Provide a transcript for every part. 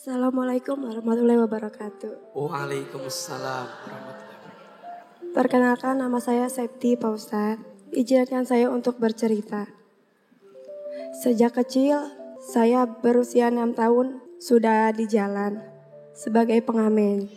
Assalamualaikum warahmatullahi wabarakatuh. Waalaikumsalam warahmatullahi wabarakatuh. Perkenalkan, nama saya Septi Pak Ustadz. Izinkan saya untuk bercerita. Sejak kecil, saya berusia 6 tahun sudah di jalan sebagai pengamen.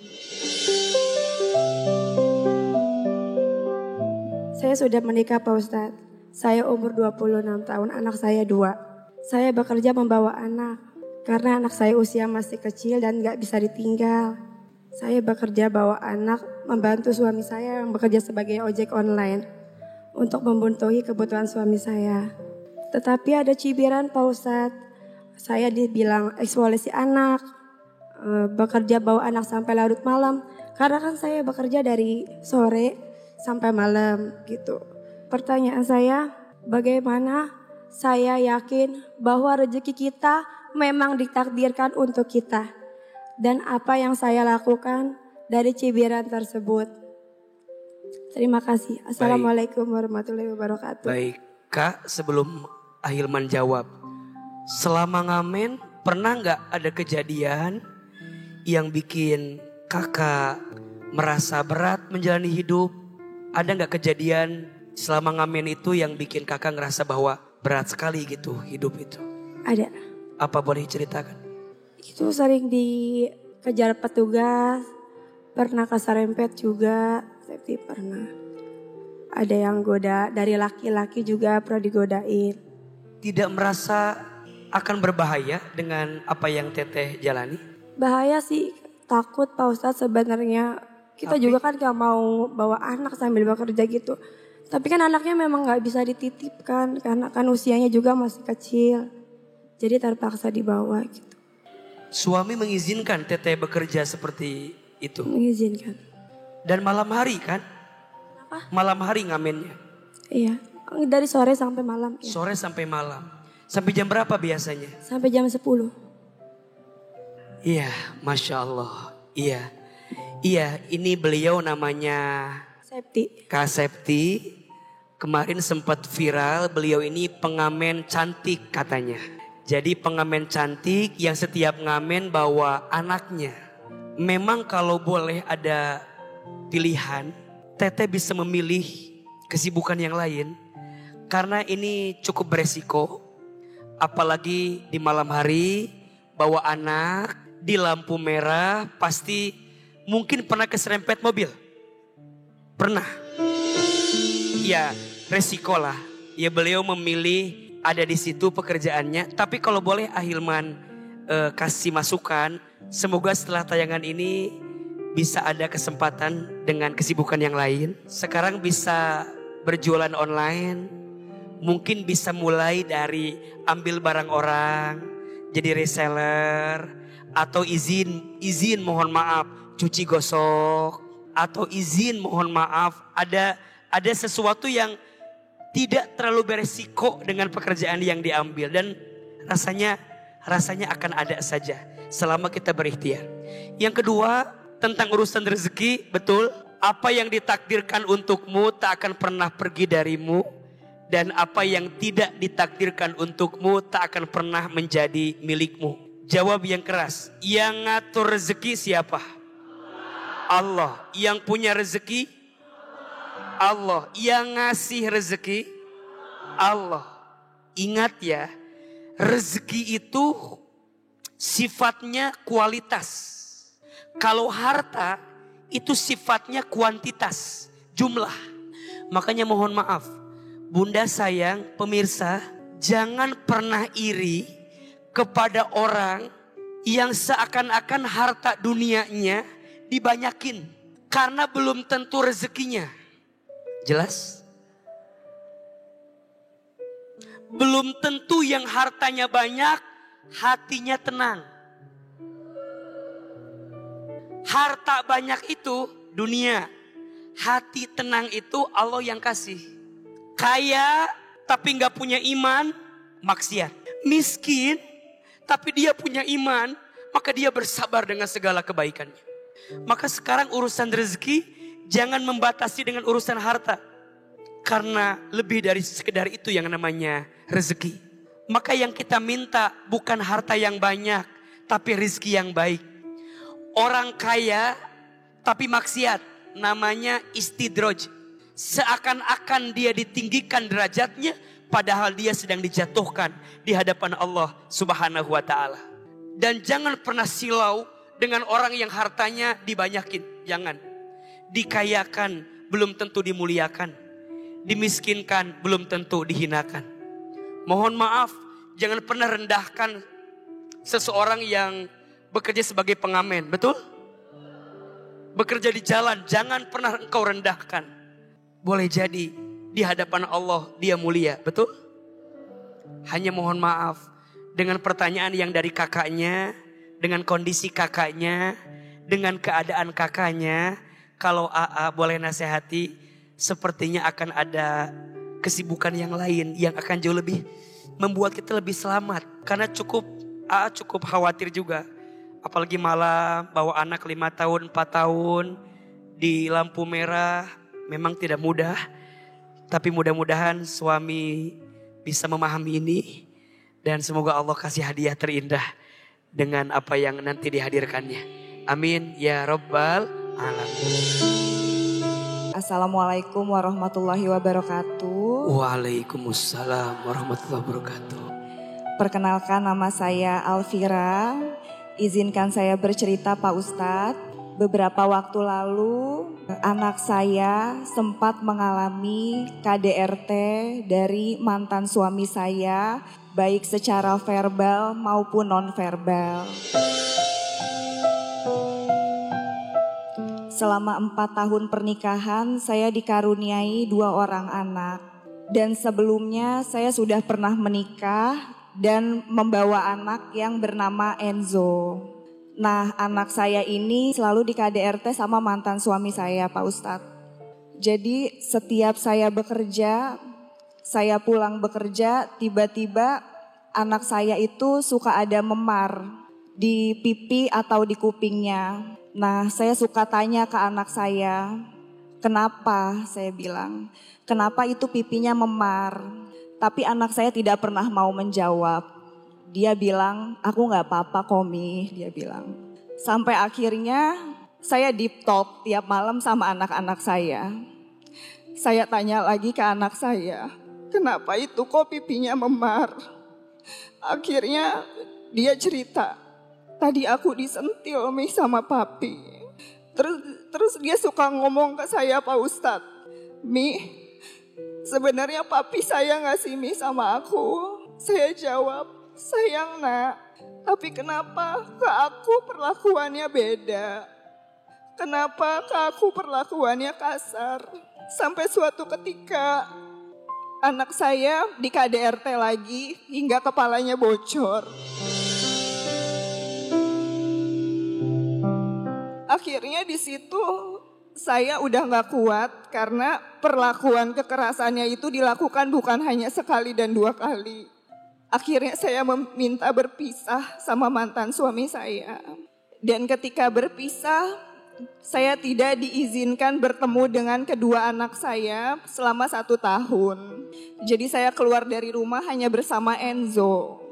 Saya sudah menikah Pak Ustadz. Saya umur 26 tahun, anak saya 2. Saya bekerja membawa anak. Karena anak saya usia masih kecil dan gak bisa ditinggal. Saya bekerja bawa anak, membantu suami saya yang bekerja sebagai ojek online untuk memenuhi kebutuhan suami saya. Tetapi ada cibiran Pak Ustadz. Saya dibilang eksploitasi anak, bekerja bawa anak sampai larut malam. Karena kan saya bekerja dari sore sampai malam gitu. Pertanyaan saya, bagaimana saya yakin bahwa rezeki kita memang ditakdirkan untuk kita. Dan apa yang saya lakukan dari cibiran tersebut. Terima kasih. Assalamualaikum warahmatullahi wabarakatuh. Baik, Kak, sebelum Ahilman jawab. Selama ngamen, pernah gak ada kejadian yang bikin kakak merasa berat menjalani hidup? Ada gak kejadian selama ngamen itu yang bikin kakak ngerasa bahwa berat sekali gitu hidup itu? Ada. Apa boleh ceritakan? Itu sering dikejar petugas, pernah keserempet juga, Septi pernah. Ada yang goda, dari laki-laki juga pernah digodain. Tidak merasa akan berbahaya dengan apa yang teteh jalani? Bahaya sih, takut Pak Ustadz sebenarnya. Kita juga kan gak mau bawa anak sambil bekerja gitu. Tapi kan anaknya memang gak bisa dititipkan karena kan usianya juga masih kecil. Jadi terpaksa dibawa gitu. Suami mengizinkan teteh bekerja seperti itu? Mengizinkan. Dan malam hari kan? Apa? Malam hari ngamennya? Iya, dari sore sampai malam. Ya. Sore sampai malam. Sampai jam berapa biasanya? Sampai jam 10. Iya, Masya Allah. Iya, ini beliau namanya Septi. Kak Septi. Kemarin sempat viral, beliau ini pengamen cantik katanya. Jadi pengamen cantik yang setiap ngamen bawa anaknya. Memang kalau boleh ada pilihan, teteh bisa memilih kesibukan yang lain. Karena ini cukup beresiko. Apalagi di malam hari, bawa anak di lampu merah, pasti mungkin pernah keserempet mobil. Pernah. Ya resiko lah. Ya beliau memilih ada di situ pekerjaannya. Tapi kalau boleh Ahilman kasih masukan. Semoga setelah tayangan ini bisa ada kesempatan dengan kesibukan yang lain. Sekarang bisa berjualan online. Mungkin bisa mulai dari ambil barang orang. Jadi reseller. Atau izin mohon maaf cuci gosok. Atau izin mohon maaf ada sesuatu yang tidak terlalu beresiko dengan pekerjaan yang diambil. Dan rasanya akan ada saja selama kita berikhtiar. Yang kedua tentang urusan rezeki, betul. Apa yang ditakdirkan untukmu tak akan pernah pergi darimu. Dan apa yang tidak ditakdirkan untukmu tak akan pernah menjadi milikmu. Jawab yang keras. Yang ngatur rezeki siapa? Allah. Yang punya rezeki? Allah. Yang ngasih rezeki? Allah. Ingat ya, rezeki itu sifatnya kualitas. Kalau harta itu sifatnya kuantitas, jumlah. Makanya mohon maaf, Bunda sayang pemirsa, jangan pernah iri kepada orang yang seakan-akan harta dunianya dibanyakin. Karena belum tentu rezekinya. Jelas? Belum tentu yang hartanya banyak, hatinya tenang. Harta banyak itu dunia. Hati tenang itu Allah yang kasih. Kaya tapi gak punya iman, maksiat. Miskin tapi dia punya iman, maka dia bersabar dengan segala kebaikannya. Maka sekarang urusan rezeki jangan membatasi dengan urusan harta. Karena lebih dari sekedar itu yang namanya rezeki. Maka yang kita minta bukan harta yang banyak, tapi rizki yang baik. Orang kaya tapi maksiat, namanya istidroj. Seakan-akan dia ditinggikan derajatnya, padahal dia sedang dijatuhkan di hadapan Allah Subhanahu wa ta'ala. Dan jangan pernah silau dengan orang yang hartanya dibanyakin. Jangan. Dikayakan belum tentu dimuliakan. Dimiskinkan belum tentu dihinakan. Mohon maaf, jangan pernah rendahkan seseorang yang bekerja sebagai pengamen. Betul? Bekerja di jalan, jangan pernah engkau rendahkan. Boleh jadi di hadapan Allah dia mulia. Betul? Hanya mohon maaf, dengan pertanyaan yang dari kakaknya, dengan kondisi kakaknya, dengan keadaan kakaknya, kalau AA boleh nasihati, sepertinya akan ada kesibukan yang lain yang akan jauh lebih membuat kita lebih selamat. Karena AA cukup khawatir juga. Apalagi malam bawa anak 5 tahun, 4 tahun di lampu merah, memang tidak mudah. Tapi mudah-mudahan suami bisa memahami ini. Dan semoga Allah kasih hadiah terindah dengan apa yang nanti dihadirkannya. Amin ya rabbal alamin. Assalamualaikum warahmatullahi wabarakatuh. Waalaikumsalam warahmatullahi wabarakatuh. Perkenalkan, nama saya Alfira. Izinkan saya bercerita Pak Ustadz. Beberapa waktu lalu anak saya sempat mengalami KDRT dari mantan suami saya, baik secara verbal maupun non-verbal. Selama 4 tahun pernikahan, saya dikaruniai 2 orang anak. Dan sebelumnya saya sudah pernah menikah dan membawa anak yang bernama Enzo. Nah, anak saya ini selalu di KDRT sama mantan suami saya, Pak Ustadz. Jadi setiap saya bekerja, saya pulang bekerja, tiba-tiba anak saya itu suka ada memar di pipi atau di kupingnya. Nah, saya suka tanya ke anak saya, kenapa? Saya bilang, kenapa itu pipinya memar? Tapi anak saya tidak pernah mau menjawab. Dia bilang, aku gak apa-apa Komi, dia bilang. Sampai akhirnya saya deep talk tiap malam sama anak-anak saya. Saya tanya lagi ke anak saya, kenapa itu kok pipinya memar? Akhirnya dia cerita, tadi aku disentil Mi sama papi. Terus dia suka ngomong ke saya, Pak Ustadz, Mi, sebenarnya papi saya ngasih Mi sama aku. Saya jawab, sayang nak, tapi kenapa ke aku perlakuannya beda? Kenapa ke aku perlakuannya kasar? Sampai suatu ketika anak saya di KDRT lagi hingga kepalanya bocor. Akhirnya di situ saya udah gak kuat karena perlakuan kekerasannya itu dilakukan bukan hanya sekali dan 2 kali. Akhirnya saya meminta berpisah sama mantan suami saya. Dan ketika berpisah, saya tidak diizinkan bertemu dengan kedua anak saya selama 1 tahun. Jadi saya keluar dari rumah hanya bersama Enzo.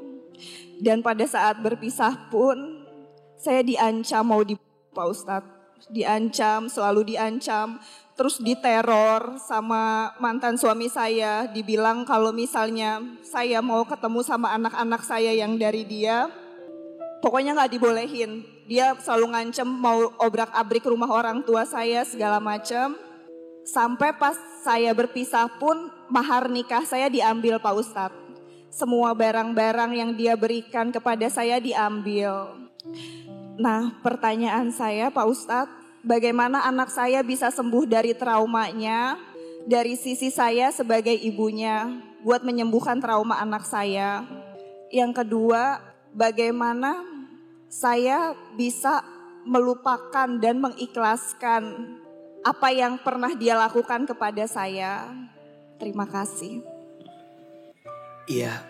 Dan pada saat berpisah pun, saya diancam mau Pak Ustadz. Diancam, selalu diancam. Terus diteror sama mantan suami saya, dibilang kalau misalnya saya mau ketemu sama anak-anak saya yang dari dia, pokoknya gak dibolehin. Dia selalu ngancem mau obrak-abrik rumah orang tua saya segala macam. Sampai pas saya berpisah pun mahar nikah saya diambil Pak Ustadz. Semua barang-barang yang dia berikan kepada saya diambil. Nah, pertanyaan saya Pak Ustadz, bagaimana anak saya bisa sembuh dari traumanya dari sisi saya sebagai ibunya buat menyembuhkan trauma anak saya. Yang kedua, bagaimana saya bisa melupakan dan mengikhlaskan apa yang pernah dia lakukan kepada saya. Terima kasih. Iya,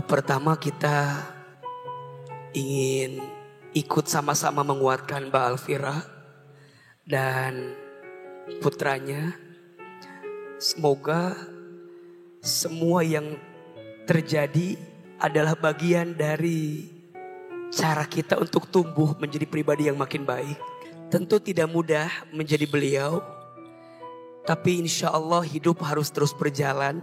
pertama kita ingin ikut sama-sama menguatkan Mbak Alfira dan putranya. Semoga semua yang terjadi adalah bagian dari cara kita untuk tumbuh menjadi pribadi yang makin baik. Tentu tidak mudah menjadi beliau, tapi insya Allah hidup harus terus berjalan.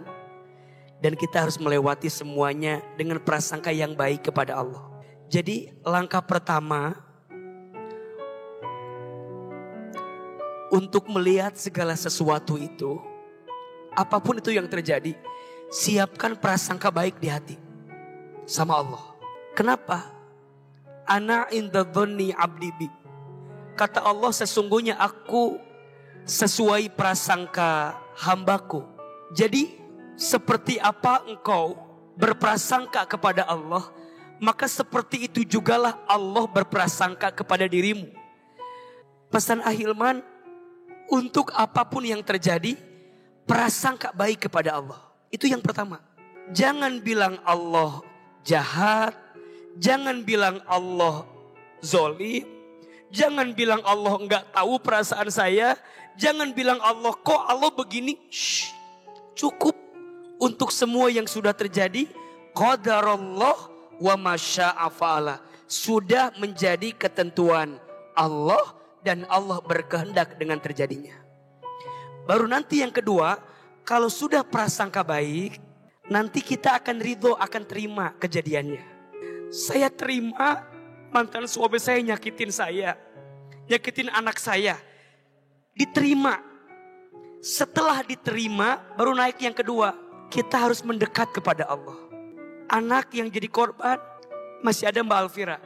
Dan kita harus melewati semuanya dengan prasangka yang baik kepada Allah. Jadi langkah pertama untuk melihat segala sesuatu itu, apapun itu yang terjadi, siapkan prasangka baik di hati sama Allah. Kenapa? Ana inda dhonni abdi bi. Kata Allah, sesungguhnya aku sesuai prasangka hambaku. Jadi seperti apa engkau berprasangka kepada Allah, maka seperti itu jugalah Allah berprasangka kepada dirimu. Pesan Ahilman, untuk apapun yang terjadi, prasangka baik kepada Allah. Itu yang pertama. Jangan bilang Allah jahat, jangan bilang Allah zolim, jangan bilang Allah enggak tahu perasaan saya, jangan bilang Allah kok Allah begini. Shh, cukup. Untuk semua yang sudah terjadi, qadarullah wa masya'a fa'ala. Sudah menjadi ketentuan Allah dan Allah berkehendak dengan terjadinya. Baru nanti yang kedua, kalau sudah prasangka baik, nanti kita akan ridho, akan terima kejadiannya. Saya terima mantan suami saya nyakitin saya, nyakitin anak saya. Diterima. Setelah diterima, baru naik yang kedua. Kita harus mendekat kepada Allah. Anak yang jadi korban masih ada Mbak Alfira.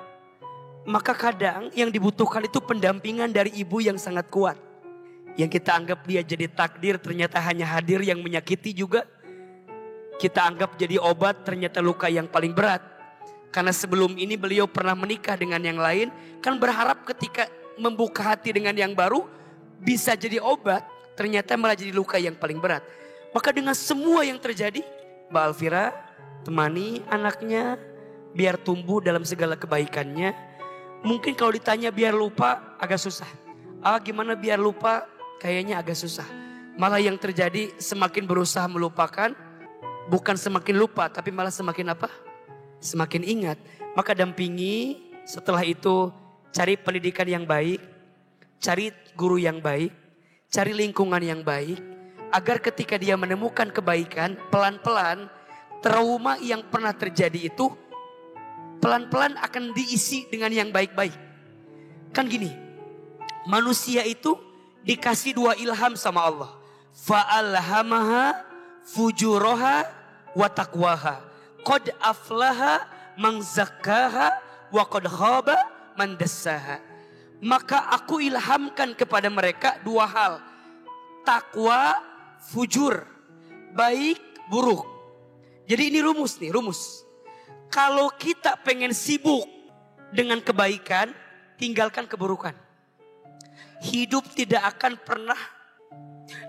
Maka kadang yang dibutuhkan itu pendampingan dari ibu yang sangat kuat. Yang kita anggap dia jadi takdir, ternyata hanya hadir yang menyakiti juga. Kita anggap jadi obat, ternyata luka yang paling berat. Karena sebelum ini beliau pernah menikah dengan yang lain. Kan berharap ketika membuka hati dengan yang baru bisa jadi obat. Ternyata malah jadi luka yang paling berat. Maka dengan semua yang terjadi, Mbak Alfira temani anaknya biar tumbuh dalam segala kebaikannya. Mungkin kalau ditanya biar lupa agak susah. Gimana biar lupa? Kayaknya agak susah. Malah yang terjadi semakin berusaha melupakan, bukan semakin lupa tapi malah semakin apa? Semakin ingat. Maka dampingi, setelah itu cari pendidikan yang baik, cari guru yang baik, cari lingkungan yang baik. Agar ketika dia menemukan kebaikan, pelan-pelan trauma yang pernah terjadi itu pelan-pelan akan diisi dengan yang baik-baik. Kan gini, manusia itu dikasih dua ilham sama Allah. Fa'alhamaha fujuraha wa taqwaha. Qad aflaha man zakkaha wa qad khaba man dassaha. Maka aku ilhamkan kepada mereka dua hal. Takwa, fujur, baik, buruk. Jadi ini rumus nih, rumus. Kalau kita pengen sibuk dengan kebaikan, tinggalkan keburukan. Hidup tidak akan pernah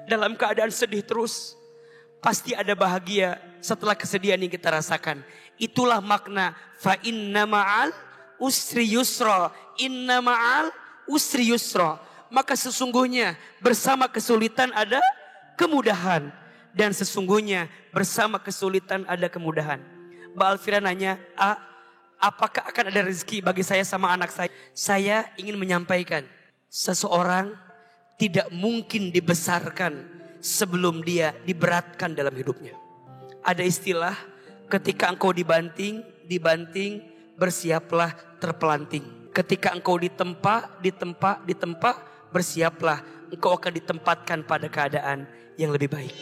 dalam keadaan sedih terus. Pasti ada bahagia setelah kesedihan yang kita rasakan. Itulah makna fa inna ma'al usri yusra. Inna ma'al usri yusra. Maka sesungguhnya bersama kesulitan ada kemudahan. Dan sesungguhnya bersama kesulitan ada kemudahan. Mbak Alfira nanya, apakah akan ada rezeki bagi saya sama anak saya? Saya ingin menyampaikan, seseorang tidak mungkin dibesarkan sebelum dia diberatkan dalam hidupnya. Ada istilah, ketika engkau dibanting, bersiaplah terpelanting. Ketika engkau ditempa, bersiaplah engkau akan ditempatkan pada keadaan yang lebih baik.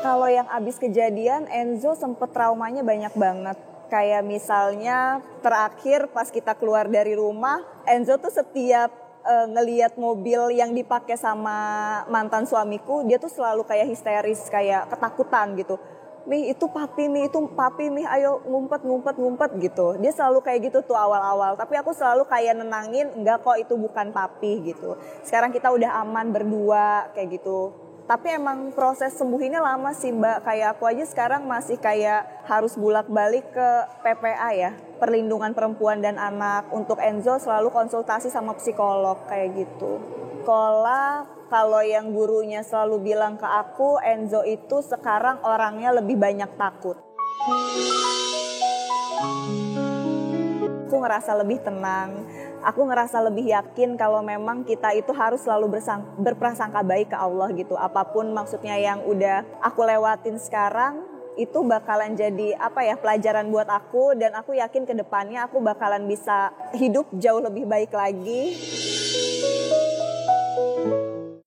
Kalau yang abis kejadian, Enzo sempet traumanya banyak banget. Kayak misalnya terakhir pas kita keluar dari rumah, Enzo tuh setiap ngelihat mobil yang dipakai sama mantan suamiku, dia tuh selalu kayak histeris, kayak ketakutan gitu. Mi itu papi, mi ayo ngumpet gitu. Dia selalu kayak gitu tuh awal-awal. Tapi aku selalu kayak nenangin, enggak kok itu bukan papi gitu. Sekarang kita udah aman berdua kayak gitu. Tapi emang proses sembuhinnya lama sih Mbak. Kayak aku aja sekarang masih kayak harus bolak-balik ke PPA ya. Perlindungan Perempuan dan Anak. Untuk Enzo selalu konsultasi sama psikolog kayak gitu. Kalau yang gurunya selalu bilang ke aku, Enzo itu sekarang orangnya lebih banyak takut. aku ngerasa lebih tenang. Aku ngerasa lebih yakin kalau memang kita itu harus selalu berprasangka baik ke Allah gitu. Apapun maksudnya yang udah aku lewatin sekarang, itu bakalan jadi pelajaran buat aku, dan aku yakin ke depannya aku bakalan bisa hidup jauh lebih baik lagi.